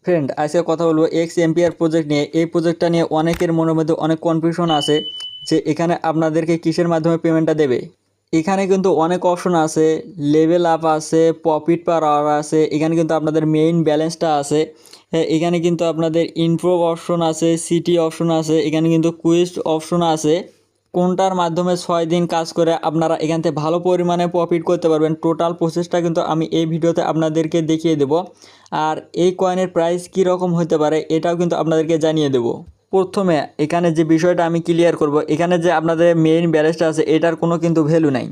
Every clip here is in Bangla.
ফ্রেন্ড, আজকে কথা বলবো এক্স এমপিআর প্রজেক্ট নিয়ে। এই প্রজেক্টটা নিয়ে অনেকের মনের মধ্যে অনেক কনফিউশন আছে যে এখানে আপনাদেরকে কিসের মাধ্যমে পেমেন্টটা দেবে। এখানে কিন্তু অনেক অপশন আছে, লেভেল আপ আছে, প্রফিট পার আওয়ার আছে, এখানে কিন্তু আপনাদের মেইন ব্যালেন্সটা আছে। এখানে কিন্তু আপনাদের ইনপ্রুভ অপশন আছে, সিটি অপশন আছে, এখানে কিন্তু কুইস্ট অপশন আছে। কোনটার মাধ্যমে 6 দিন কাজ করে আপনারা এখান থেকে ভালো পরিমাণে প্রফিট করতে পারবেন, টোটাল প্রসেসটা কিন্তু আমি এই ভিডিওতে আপনাদেরকে দেখিয়ে দেব। আর এই কয়েনের প্রাইস কী রকম হতে পারে এটাও কিন্তু আপনাদেরকে জানিয়ে দেব। প্রথমে এখানে যে বিষয়টা আমি ক্লিয়ার করব, এখানে যে আপনাদের মেইন ব্যালেন্সটা আছে এটার কোনো কিন্তু ভ্যালু নাই।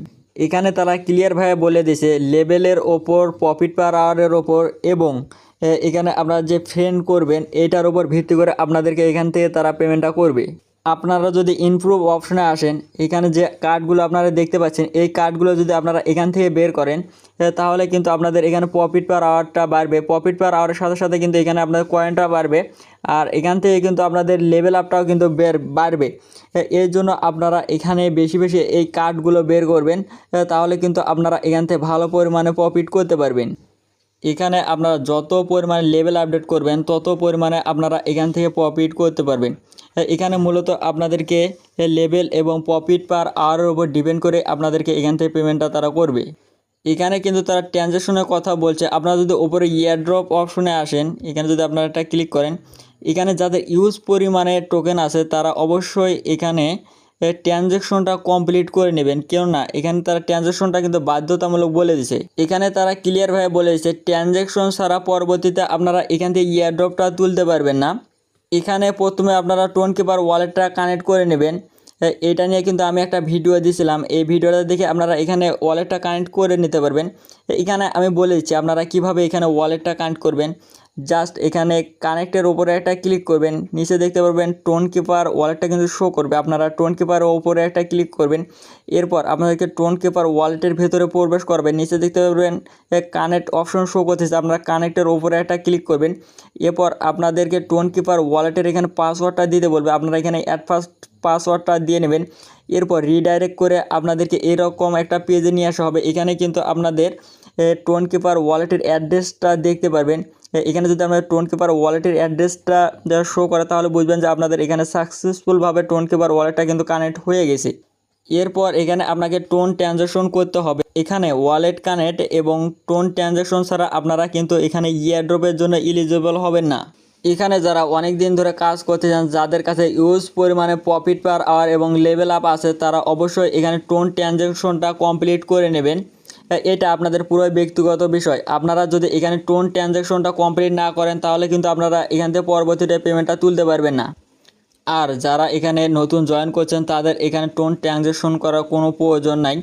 এখানে তারা ক্লিয়ারভাবে বলে দিয়েছে লেভেলের ওপর, প্রফিট পার আওয়ারের ওপর এবং এখানে আপনারা যে ফ্রেন্ড করবেন এটার উপর ভিত্তি করে আপনাদেরকে এখান থেকে তারা পেমেন্টটা করবে। আপনারা যদি ইমপ্রুভ অপশনে আসেন, এখানে যে কার্ডগুলো আপনারা দেখতে পাচ্ছেন এই কার্ডগুলো যদি আপনারা এখান থেকে বের করেন তাহলে কিন্তু আপনাদের এখানে প্রফিট পার আওয়ারটা বাড়বে। প্রফিট পার আওয়ারের সাথে সাথে কিন্তু এখানে আপনাদের কয়েনটা বাড়বে আর এখান থেকে কিন্তু আপনাদের লেভেল আপটাও কিন্তু বাড়বে। এর জন্য আপনারা এখানে বেশি বেশি এই কার্ডগুলো বের করবেন, তাহলে কিন্তু আপনারা এখান থেকে ভালো পরিমাণে প্রফিট করতে পারবেন। এখানে আপনারা যত পরিমাণে লেভেল আপডেট করবেন তত পরিমাণে আপনারা এখান থেকে প্রফিট করতে পারবেন। এখানে মূলত আপনাদেরকে লেভেল এবং প্রফিট পার আওয়ারের উপর ডিপেন্ড করে আপনাদেরকে এখান থেকে পেমেন্টটা তারা করবে। এখানে কিন্তু তারা ট্রানজ্যাকশনের কথা বলছে। আপনারা যদি উপরে ইয়ারড্রপ অপশনে আসেন, এখানে যদি আপনারা এটা ক্লিক করেন, এখানে যাদের ইউজ পরিমাণে টোকেন আছে তারা অবশ্যই এখানে ট্রানজ্যাকশনটা কমপ্লিট করে নেবেন, কেননা এখানে তারা ট্রানজ্যাকশনটা কিন্তু বাধ্যতামূলক বলে দিছে। এখানে তারা ক্লিয়ারভাবে বলে দিচ্ছে ট্রানজ্যাকশন ছাড়া পরবর্তীতে আপনারা এখান থেকে ইয়ারড্রপটা তুলতে পারবেন না। এখানে প্রথমে আপনারা টোন কিপার ওয়ালেটটা কানেক্ট করে নেবেন। এটা নিয়ে কিন্তু আমি একটা ভিডিও দিয়েছিলাম, এই ভিডিওটা দেখে আপনারা এখানে ওয়ালেটটা কানেক্ট করে নিতে পারবেন। এখানে আমি বলে দিচ্ছি আপনারা কিভাবে এখানে ওয়ালেটটা কানেক্ট করবেন। জাস্ট এখানে কানেক্টের উপরে একটা ক্লিক করবেন, নিচে দেখতে পারবেন টোন কিপার ওয়ালেটটা কিন্তু শো করবে। আপনারা টোন কিপারের ওপরে একটা ক্লিক করবেন, এরপর আপনাদেরকে টোন কিপার ওয়ালেটের ভেতরে প্রবেশ করবেন। নিচে দেখতে পারবেন কানেক্ট অপশন শো করতেছে, আপনারা কানেক্টের ওপরে একটা ক্লিক করবেন। এরপর আপনাদেরকে টোন কিপার ওয়ালেটের এখানে পাসওয়ার্ডটা দিতে বলবে, আপনারা এখানে অ্যাট ফার্স্ট পাসওয়ার্ডটা দিয়ে নেবেন। এরপর রিডাইরেক্ট করে আপনাদেরকে এরকম একটা পেজে নিয়ে আসা হবে। এখানে কিন্তু আপনাদের টোন কিপার ওয়ালেটের অ্যাড্রেসটা দেখতে পারবেন। এখানে যদি আপনাদের টোন কিপার ওয়ালেটের অ্যাড্রেসটা শো করে তাহলে বুঝবেন যে আপনাদের এখানে সাকসেসফুলভাবে টোন কিপার ওয়ালেটটা কিন্তু কানেক্ট হয়ে গেছে। এরপর এখানে আপনাকে টোন ট্রানজ্যাকশন করতে হবে। এখানে ওয়ালেট কানেক্ট এবং টোন ট্রানজ্যাকশন ছাড়া আপনারা কিন্তু এখানে ইয়ারড্রপের জন্য এলিজিবল হবেন না। এখানে যারা অনেক দিন ধরে কাজ করতে চান, যাদের কাছে ইউজ পরিমাণে প্রফিট পার আওয়ার এবং লেভেল আপ আছে, তারা অবশ্যই এখানে টোন ট্রানজ্যাকশনটা কমপ্লিট করে নেবেন। এটা আপনাদের পুরোই ব্যক্তিগত বিষয়। আপনারা যদি এখানে টোন ট্রানজ্যাকশনটা কমপ্লিট না করেন তাহলে কিন্তু আপনারা এখান থেকে পরবর্তীতে পেমেন্টটা তুলতে পারবেন না। আর যারা এখানে নতুন জয়েন করছেন তাদের এখানে টোন ট্রানজ্যাকশন করার কোনো প্রয়োজন নাই।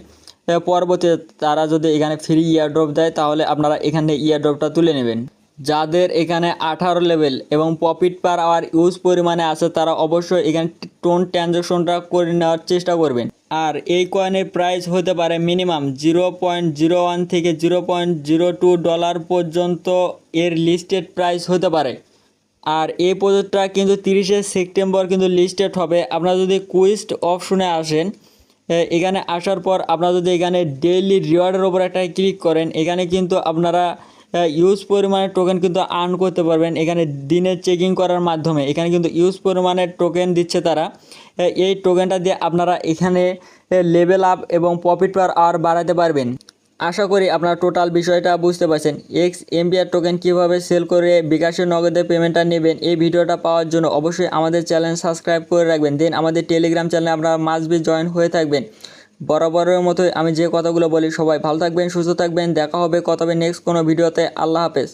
পরবর্তীতে তারা যদি এখানে ফ্রি ইয়ারড্রপ দেয় তাহলে আপনারা এখানে ইয়ারড্রপটা তুলে নেবেন। যাদের এখানে 18 লেভেল এবং প্রফিট পার আওয়ার ইউজ পরিমাণে আছে তারা অবশ্যই এখানে টোন ট্রানজ্যাকশনটা করে নেওয়ার চেষ্টা করবেন। আর এই কয়েনের প্রাইস হতে পারে মিনিমাম 0.01 থেকে $0.02 পর্যন্ত এর লিস্টেড প্রাইস হতে পারে। আর এই প্রজেক্টটা কিন্তু 30শে সেপ্টেম্বর কিন্তু লিস্টেড হবে। আপনারা যদি কুইস্ট অপশনে আসেন, এখানে আসার পর আপনারা যদি এখানে ডেইলি রিওয়ার্ডের ওপর একটা ক্লিক করেন, এখানে কিন্তু আপনারা ইউজ পরিমাণের টোকেন কিন্তু আর্ন করতে পারবেন। এখানে দিনে চেকিং করার মাধ্যমে এখানে কিন্তু ইউজ পরিমাণের টোকেন দিচ্ছে তারা। এই টোকেনটা দিয়ে আপনারা এখানে লেভেল আপ এবং প্রফিট পার আওয়ার বাড়াতে পারবেন। আশা করি আপনারা টোটাল বিষয়টা বুঝতে পারছেন। এক্স এমপিআর টোকেন কীভাবে সেল করে বিকাশের নগদে পেমেন্টটা নেবেন, এই ভিডিওটা পাওয়ার জন্য অবশ্যই আমাদের চ্যানেল সাবস্ক্রাইব করে রাখবেন। দেন আমাদের টেলিগ্রাম চ্যানেলে আপনারা মাস্ট বি জয়েন হয়ে থাকবেন। বরাবরের মতোই আমি যে কথাগুলো বলি, সবাই ভালো থাকবেন, সুস্থ থাকবেন। দেখা হবে কথা হবে নেক্সট কোনো ভিডিওতে। আল্লাহ হাফেজ।